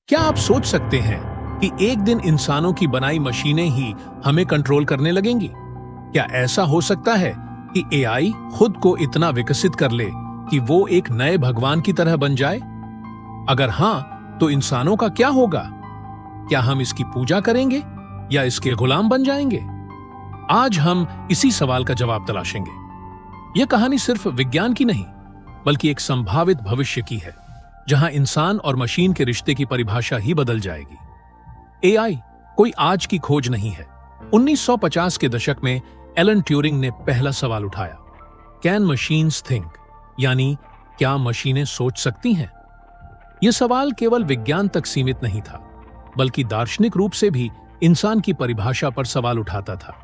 क्या आप सोच सकते हैं कि एक दिन इंसानों की बनाई मशीनें ही हमें कंट्रोल करने लगेंगी? क्या ऐसा हो सकता है कि एआई खुद को इतना विकसित कर ले कि वो एक नए भगवान की तरह बन जाए? अगर हाँ, तो इंसानों का क्या होगा? क्या हम इसकी पूजा करेंगे या इसके गुलाम बन जाएंगे? आज हम इसी सवाल का जवाब तलाशेंगे। यह कहानी सिर्फ विज्ञान की नहीं, बल्कि एक संभावित भविष्य की है, जहां इंसान और मशीन के रिश्ते की परिभाषा ही बदल जाएगी। एआई कोई आज की खोज नहीं है। 1950 के दशक में एलन ट्यूरिंग ने पहला सवाल उठाया, कैन मशीन्स थिंक? यानी क्या मशीनें सोच सकती हैं? यह सवाल केवल विज्ञान तक सीमित नहीं था, बल्कि दार्शनिक रूप से भी इंसान की परिभाषा पर सवाल उठाता था।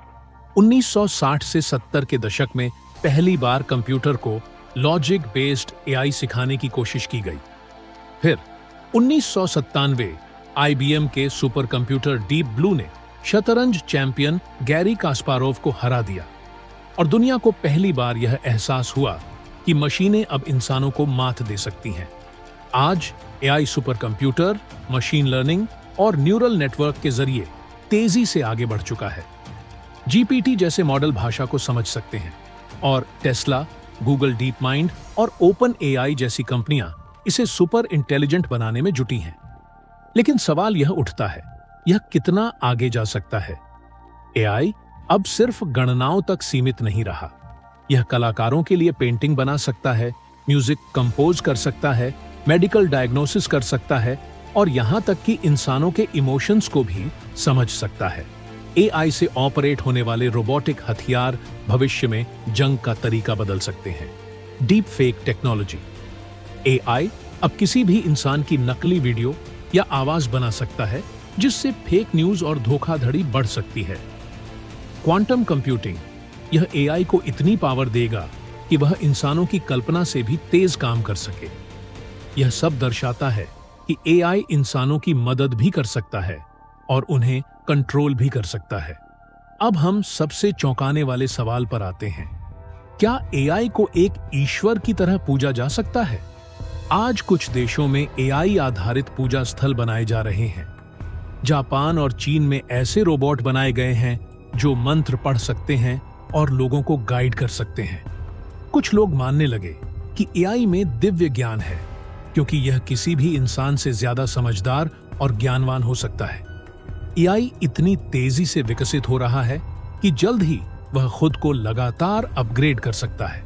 1960 से 70 के दशक में पहली बार कंप्यूटर को लॉजिक बेस्ड एआई सिखाने की कोशिश की गई। फिर 1997 आईबीएम के सुपर कंप्यूटर डीप ब्लू ने शतरंज चैंपियन गैरी कास्पारोव को हरा दिया और दुनिया को पहली बार यह एहसास हुआ कि मशीनें अब इंसानों को मात दे सकती हैं। आज AI super computer, machine learning और न्यूरल नेटवर्क के जरिए तेजी से आगे बढ़ चुका है। जीपीटी जैसे मॉडल भाषा को समझ सकते हैं और टेस्ला, गूगल डीप माइंड और ओपन एआई जैसी कंपनियां इसे सुपर इंटेलिजेंट बनाने में जुटी हैं। लेकिन सवाल यह उठता है, यह कितना आगे जा सकता है? एआई अब सिर्फ गणनाओं तक सीमित नहीं रहा। यह कलाकारों के लिए पेंटिंग बना सकता है, म्यूजिक कंपोज कर सकता है, मेडिकल डायग्नोसिस कर सकता है और यहां तक कि इंसानों के इमोशंस को भी समझ सकता है। एआई से ऑपरेट होने वाले रोबोटिक हथियार भविष्य में जंग का तरीका बदल सकते हैं। Deep fake technology. एआई अब किसी भी इंसान की नकली वीडियो या आवाज बना सकता है, जिससे फेक न्यूज और धोखाधड़ी बढ़ सकती है। Quantum computing. यह एआई को इतनी पावर देगा कि वह इंसानों की कल्पना से भी तेज काम कर सके। यह सब दर्शाता है कि एआई इंसानों की मदद भी कर सकता है और उन्हें कंट्रोल भी कर सकता है। अब हम सबसे चौंकाने वाले सवाल पर आते हैं, क्या एआई को एक ईश्वर की तरह पूजा जा सकता है? आज कुछ देशों में एआई आधारित पूजा स्थल बनाए जा रहे हैं। जापान और चीन में ऐसे रोबोट बनाए गए हैं जो मंत्र पढ़ सकते हैं और लोगों को गाइड कर सकते हैं। कुछ लोग मानने लगे कि एआई में दिव्य ज्ञान है, क्योंकि यह किसी भी इंसान से ज्यादा समझदार और ज्ञानवान हो सकता है। एआई इतनी तेजी से विकसित हो रहा है कि जल्द ही वह खुद को लगातार अपग्रेड कर सकता है।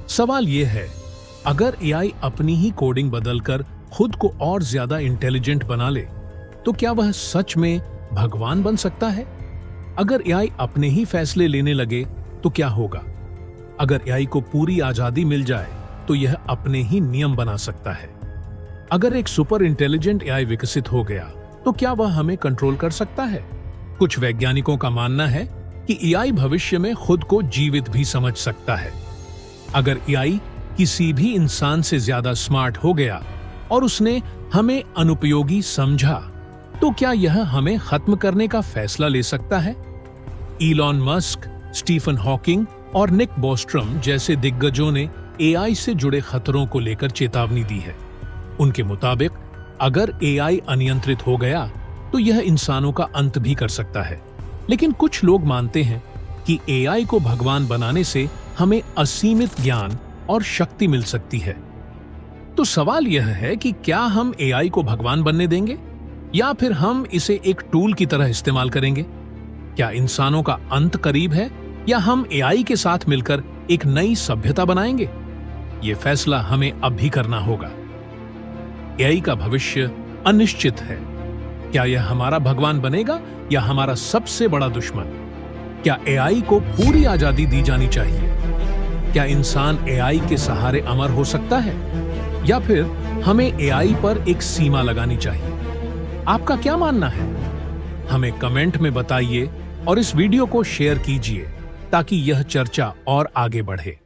सवाल यह है, अगर एआई अपनी ही कोडिंग बदलकर खुद को और ज्यादा इंटेलिजेंट बना ले, तो क्या वह सच में भगवान बन सकता है? अगर एआई अपने ही फैसले लेने लगे तो क्या होगा? अगर एआई को पूरी आजादी मिल जाए तो यह अपने ही नियम बना सकता है। अगर एक सुपर इंटेलिजेंट एआई विकसित हो गया तो क्या वह हमें कंट्रोल कर सकता है? कुछ वैज्ञानिकों का मानना है कि एआई भविष्य में खुद को जीवित भी समझ सकता है। अगर एआई किसी भी इंसान से ज्यादा स्मार्ट हो गया और उसने हमें अनुपयोगी समझा, तो क्या यह हमें खत्म करने का फैसला ले सकता है? इलॉन मस्क, स्टीफन हॉकिंग और निक बोस्ट्रम जैसे दिग्गजों ने एआई से जुड़े खतरों को लेकर चेतावनी दी है। उनके मुताबिक अगर एआई अनियंत्रित हो गया तो यह इंसानों का अंत भी कर सकता है। लेकिन कुछ लोग मानते हैं कि एआई को भगवान बनाने से हमें असीमित ज्ञान और शक्ति मिल सकती है। तो सवाल यह है कि क्या हम एआई को भगवान बनने देंगे या फिर हम इसे एक टूल की तरह इस्तेमाल करेंगे? क्या इंसानों का अंत करीब है या हम एआई के साथ मिलकर एक नई सभ्यता बनाएंगे? यह फैसला हमें अब भी करना होगा। एआई का भविष्य अनिश्चित है। क्या यह हमारा भगवान बनेगा या हमारा सबसे बड़ा दुश्मन? क्या एआई को पूरी आजादी दी जानी चाहिए? क्या इंसान एआई के सहारे अमर हो सकता है या फिर हमें एआई पर एक सीमा लगानी चाहिए? आपका क्या मानना है? हमें कमेंट में बताइए और इस वीडियो को शेयर कीजिए ताकि यह चर्चा और आगे बढ़े।